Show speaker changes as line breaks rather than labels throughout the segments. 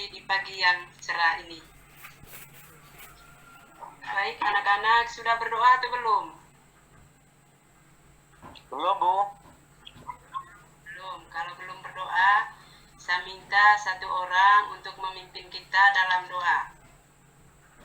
kembali di pagi yang cerah ini. Baik, anak-anak sudah berdoa atau belum?
Belum, Bu.
Belum. Kalau belum berdoa, saya minta satu orang untuk memimpin kita dalam doa.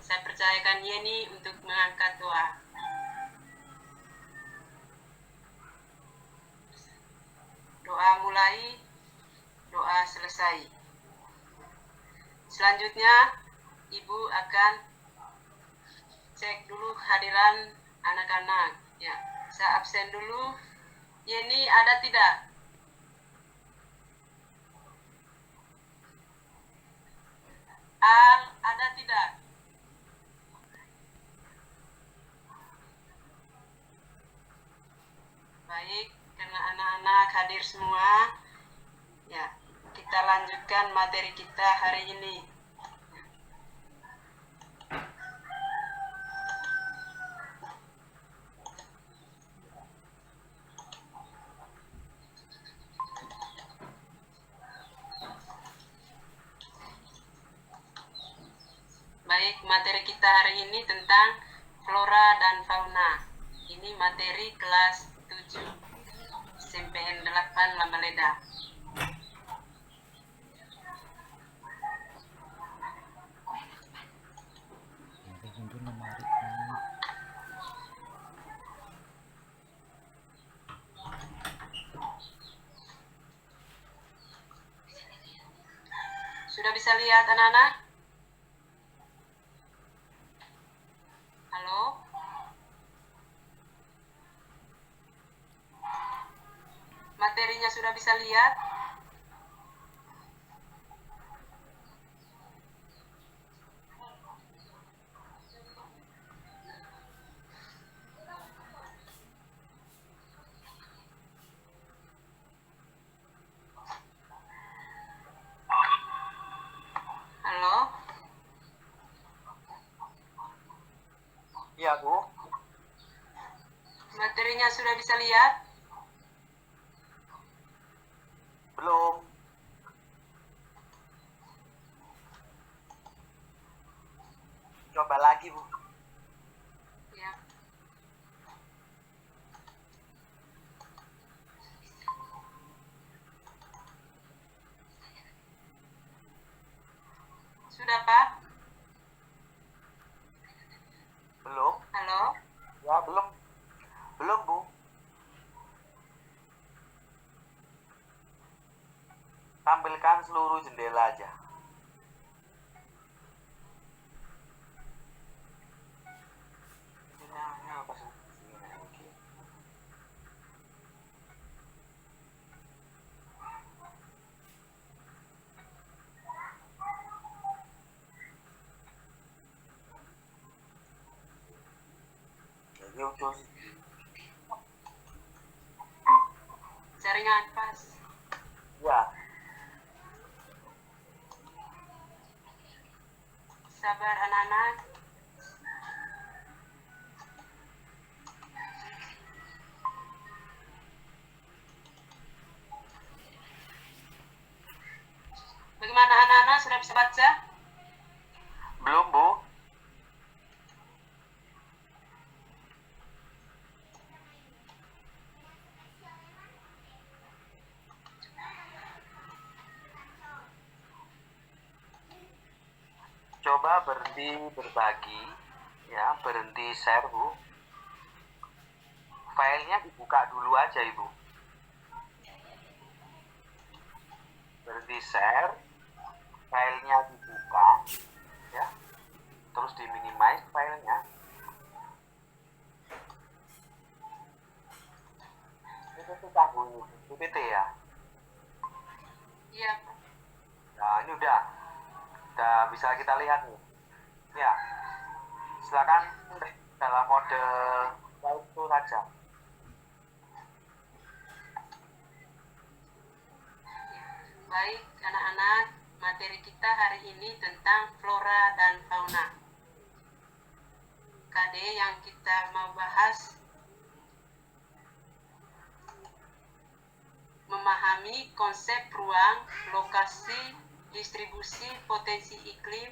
Saya percayakan Yeni untuk mengangkat doa. Doa mulai, doa selesai. Selanjutnya, Ibu akan cek dulu hadiran anak-anak. Ya, saya absen dulu. Yeni ada tidak? Al ada tidak? Baik, karena anak-anak hadir semua, ya, kita lanjutkan materi kita hari ini. Baik, materi kita hari ini tentang flora dan fauna. Ini materi kelas 7 SMPN 8 Lambaleda. Sudah bisa lihat anak-anak? Halo? Materinya sudah bisa lihat? Halo?
Iya, Bu.
Materinya sudah bisa lihat?
Belum. Coba lagi, Bu.
Ya. Sudah, Pak?
Belum.
Halo?
Ya, belum. Belum, Bu. Tampilkan seluruh jendela aja. Ini apa sih?
Jaringan pas.
Ya.
Sabar anak-anak. Bagaimana anak-anak sudah bisa baca?
Belum, Bu. Coba berhenti berbagi, ya, berhenti share, Bu. Filenya dibuka dulu aja, Ibu. Berhenti share, filenya dibuka, ya, terus diminimize filenya. Itu susah bunyi, PPT ya.
Iya.
Nah, ini udah bisa kita lihat nih. Ya, silakan dalam mode itu saja.
Baik anak-anak, materi kita hari ini tentang flora dan fauna. KD yang kita mau bahas memahami konsep ruang, lokasi, distribusi potensi iklim,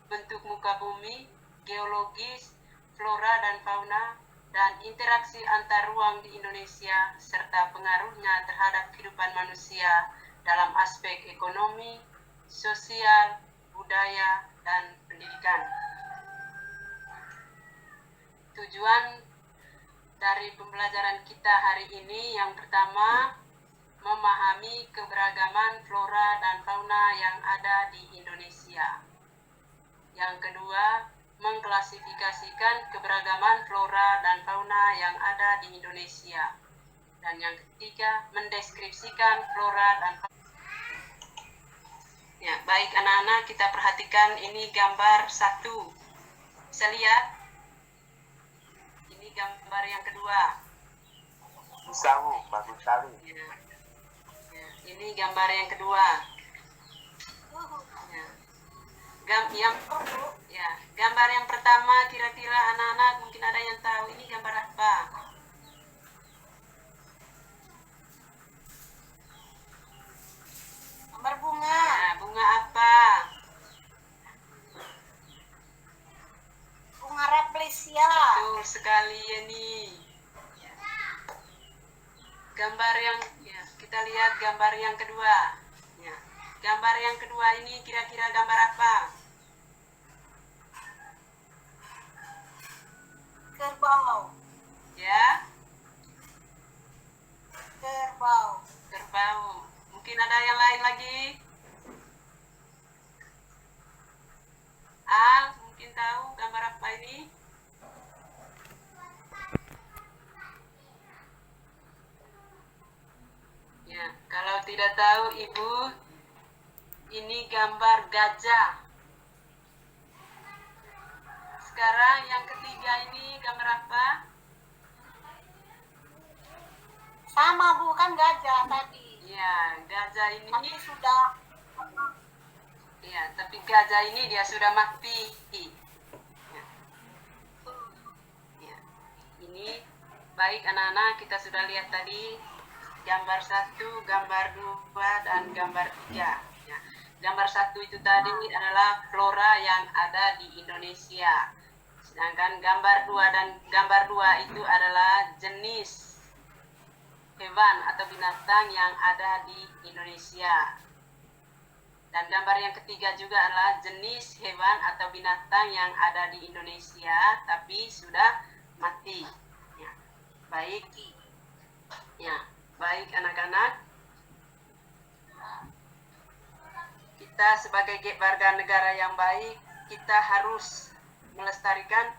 bentuk muka bumi, geologis, flora dan fauna, dan interaksi antar ruang di Indonesia, serta pengaruhnya terhadap kehidupan manusia dalam aspek ekonomi, sosial, budaya, dan pendidikan. Tujuan dari pembelajaran kita hari ini yang pertama, memahami keberagaman flora dan fauna yang ada di Indonesia. Yang kedua, mengklasifikasikan keberagaman flora dan fauna yang ada di Indonesia. Dan yang ketiga, mendeskripsikan flora dan fauna. Ya, baik anak-anak, kita perhatikan ini gambar 1. Bisa lihat? Ini gambar yang kedua.
Bisa, Bu. Bagus sekali.
Ya. Ini gambar yang kedua. Ya. Gambar yang pertama kira-kira anak-anak mungkin ada yang tahu ini gambar apa?
Gambar bunga.
Nah, bunga apa?
Bunga Rafflesia.
Betul sekali ini. Gambar yang kita lihat gambar yang kedua. Ya. Gambar yang kedua ini kira-kira gambar apa?
Kerbau.
Ya,
Kerbau.
kerbau. Mungkin ada yang lain lagi? Mungkin tahu gambar apa ini? Ya, kalau tidak tahu Ibu, ini gambar gajah. Sekarang yang ketiga ini gambar apa?
Sama bukan gajah tadi.
Ya, gajah
Tapi
ini.
sudah.
Ya, tapi gajah ini dia sudah mati. Ya. Ya. Ini baik anak-anak, kita sudah lihat tadi gambar 1, gambar 2, dan gambar 3. Ya. Gambar 1 itu tadi adalah flora yang ada di Indonesia. Sedangkan gambar 2 dan gambar 2 itu adalah jenis hewan atau binatang yang ada di Indonesia. Dan gambar yang ketiga juga adalah jenis hewan atau binatang yang ada di Indonesia tapi sudah mati. Ya. Baik. Ya, baik anak-anak. Kita sebagai warga negara yang baik, kita harus melestarikan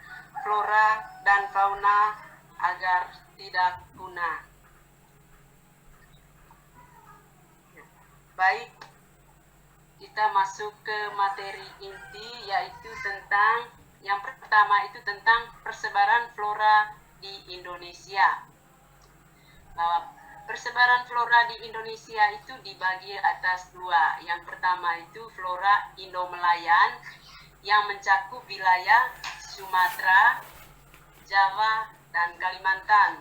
flora dan fauna agar tidak punah. Baik, kita masuk ke materi inti, yaitu tentang yang pertama itu tentang persebaran flora di Indonesia. Bahwa persebaran flora di Indonesia itu dibagi atas 2. Yang pertama itu flora Indo-Malayan yang mencakup wilayah Sumatera, Jawa, dan Kalimantan.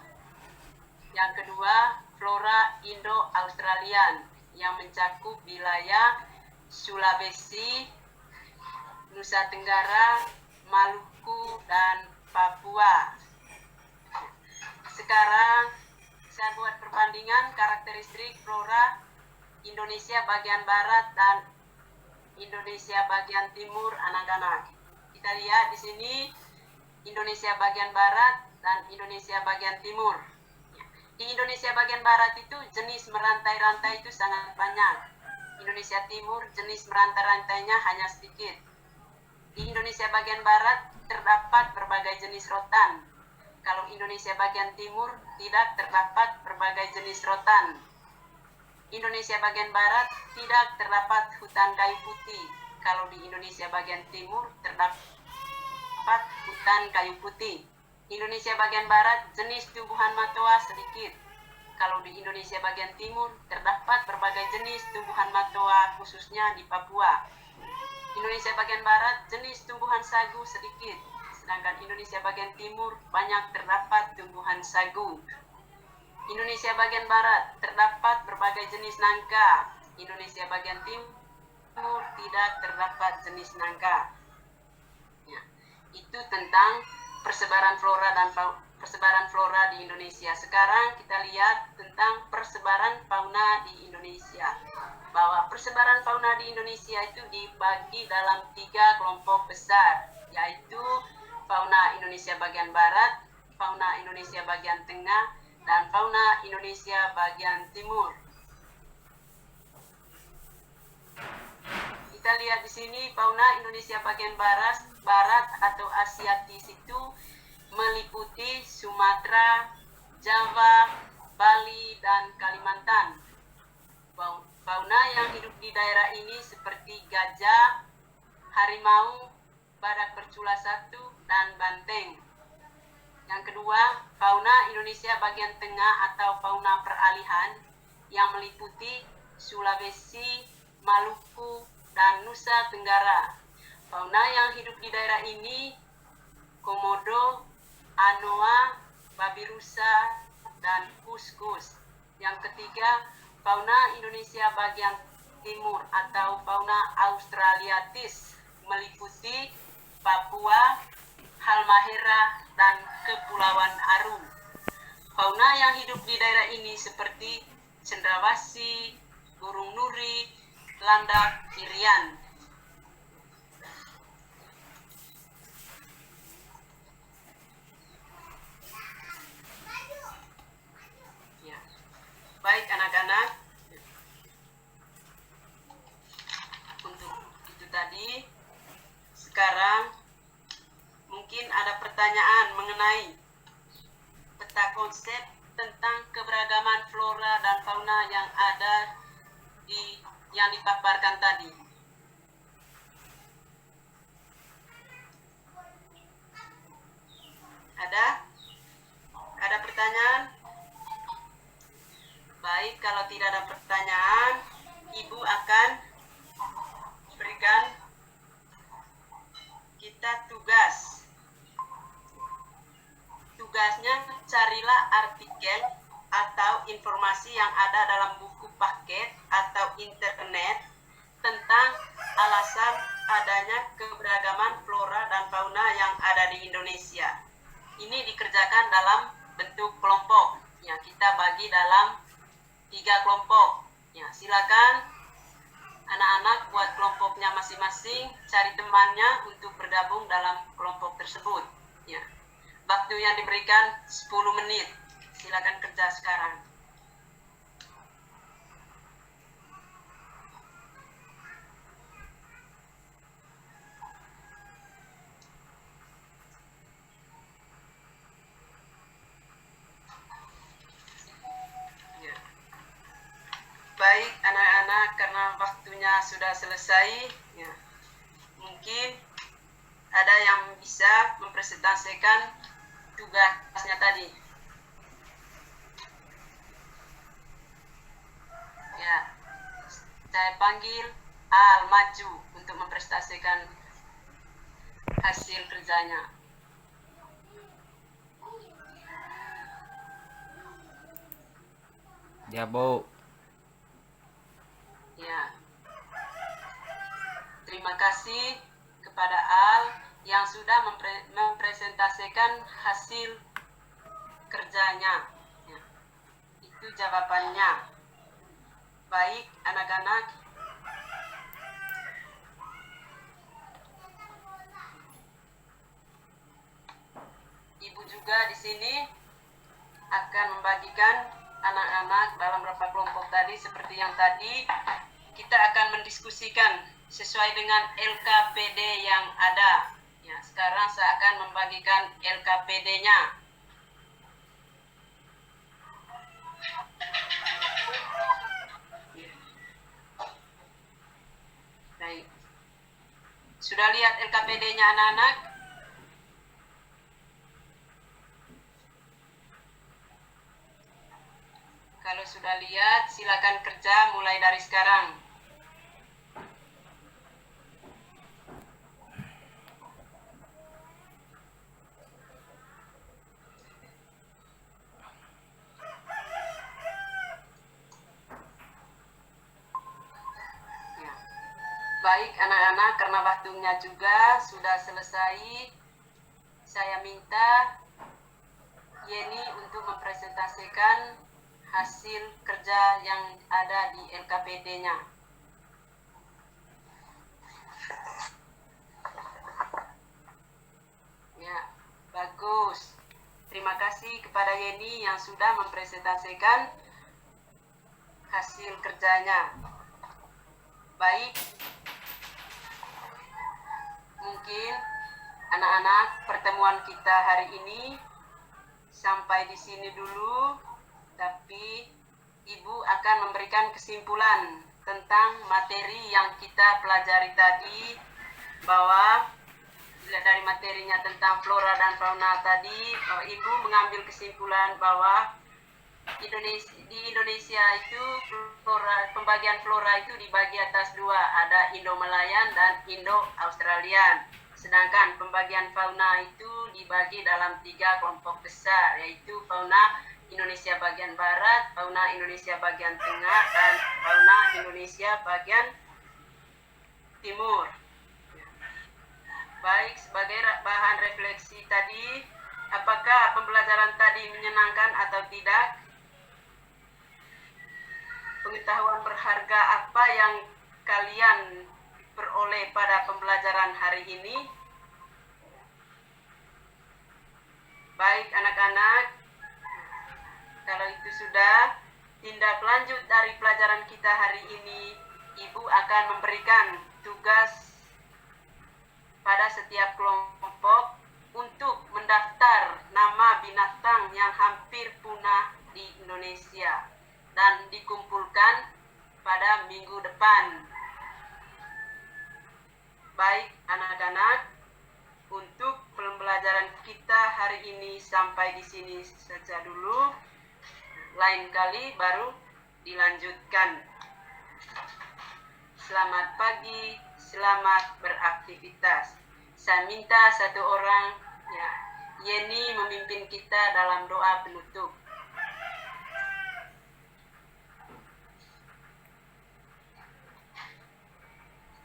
Yang kedua, flora Indo-Australian yang mencakup wilayah Sulawesi, Nusa Tenggara, Maluku, dan Papua. Sekarang saya buat perbandingan karakteristik flora Indonesia bagian barat dan Indonesia bagian timur anak-anak. Kita lihat di sini Indonesia bagian barat dan Indonesia bagian timur. Di Indonesia bagian barat itu jenis merantai-rantai itu sangat banyak. Indonesia timur jenis merantai-rantainya hanya sedikit. Di Indonesia bagian barat terdapat berbagai jenis rotan. Kalau Indonesia bagian timur tidak terdapat berbagai jenis rotan. Indonesia bagian barat tidak terdapat hutan kayu putih. Kalau di Indonesia bagian timur terdapat hutan kayu putih. Indonesia bagian barat jenis tumbuhan matoa sedikit. Kalau di Indonesia bagian timur terdapat berbagai jenis tumbuhan matoa khususnya di Papua. Indonesia bagian barat jenis tumbuhan sagu sedikit. Sedangkan Indonesia bagian timur banyak terdapat tumbuhan sagu. Indonesia bagian barat terdapat berbagai jenis nangka. Indonesia bagian timur Timur tidak terdapat jenis nangka. Ya, itu tentang persebaran flora di Indonesia. Sekarang kita lihat tentang persebaran fauna di Indonesia. Bahwa persebaran fauna di Indonesia itu dibagi dalam 3 kelompok besar, yaitu fauna Indonesia bagian barat, fauna Indonesia bagian tengah, dan fauna Indonesia bagian timur. Kita lihat di sini fauna Indonesia bagian barat atau Asiatis itu meliputi Sumatera, Jawa, Bali, dan Kalimantan. Fauna yang hidup di daerah ini seperti gajah, harimau, badak bercula 1, dan banteng. Yang kedua, fauna Indonesia bagian tengah atau fauna peralihan yang meliputi Sulawesi, Maluku, dan Nusa Tenggara. Fauna yang hidup di daerah ini komodo, anoa, babi rusa, dan kuskus. Yang ketiga, fauna Indonesia bagian timur atau fauna Australiatis meliputi Papua, Halmahera, dan Kepulauan Aru. Fauna yang hidup di daerah ini seperti cendrawasih, burung nuri, landak, irian. Ya. Baik anak-anak, untuk itu tadi. Sekarang mungkin ada pertanyaan mengenai peta konsep tentang keberagaman flora dan fauna yang ada yang dipaparkan tadi. Ada pertanyaan? Baik, kalau tidak ada pertanyaan, Ibu akan berikan kita tugas. Tugasnya, carilah artikel atau informasi yang ada dalam buku paket atau internet tentang alasan adanya keberagaman flora dan fauna yang ada di Indonesia. Ini dikerjakan dalam bentuk kelompok. Ya, kita bagi dalam 3 kelompok. Ya, silakan anak-anak buat kelompoknya masing-masing, cari temannya untuk bergabung dalam kelompok tersebut. Ya. Waktu yang diberikan 10 menit. Silakan kerja sekarang. Ya. Baik anak-anak, karena waktunya sudah selesai, ya. Mungkin ada yang bisa mempresentasikan tugasnya tadi. Ya, saya panggil Al maju untuk mempresentasikan hasil kerjanya.
Ya, Bu.
Ya. Terima kasih kepada Al yang sudah mempresentasikan hasil kerjanya. Ya. Itu jawabannya. Baik, anak-anak. Ibu juga di sini akan membagikan anak-anak dalam berapa kelompok tadi. Seperti yang tadi, kita akan mendiskusikan sesuai dengan LKPD yang ada. Ya, sekarang saya akan membagikan LKPD-nya. Baik. Sudah lihat LKPD-nya anak-anak? Kalau sudah lihat, silakan kerja mulai dari sekarang. Ya. Baik anak-anak, karena waktunya juga sudah selesai, saya minta Yeni untuk mempresentasikan hasil kerja yang ada di LKPD-nya. Ya, bagus. Terima kasih kepada Yeni yang sudah mempresentasikan hasil kerjanya. Baik, mungkin anak-anak pertemuan kita hari ini sampai di sini dulu, tapi Ibu akan memberikan kesimpulan tentang materi yang kita pelajari tadi, bahwa dari materinya tentang flora dan fauna tadi, Ibu mengambil kesimpulan bahwa di Indonesia itu pembagian flora itu dibagi atas dua, ada Indo-Malayan dan Indo-Australian. Sedangkan pembagian fauna itu dibagi dalam 3 kelompok besar, yaitu fauna Indonesia bagian barat, fauna Indonesia bagian tengah, dan fauna Indonesia bagian timur. Baik, sebagai bahan refleksi tadi, apakah pembelajaran tadi menyenangkan atau tidak? Pengetahuan berharga apa yang kalian peroleh pada pembelajaran hari ini? Baik anak-anak, kalau itu sudah, tindak lanjut dari pelajaran kita hari ini, Ibu akan memberikan tugas pada setiap kelompok untuk mendaftar nama binatang yang hampir punah di Indonesia dan dikumpulkan pada minggu depan. Baik anak-anak, untuk pembelajaran kita hari ini sampai di sini saja dulu. Lain kali baru dilanjutkan. Selamat pagi, selamat beraktivitas. Saya minta satu orang, ya, Yeni memimpin kita dalam doa penutup.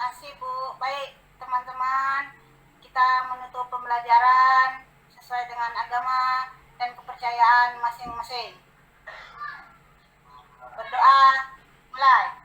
Terima kasih Bu. Baik teman-teman, kita menutup pembelajaran sesuai dengan agama dan kepercayaan masing-masing. Berdoa, mulai.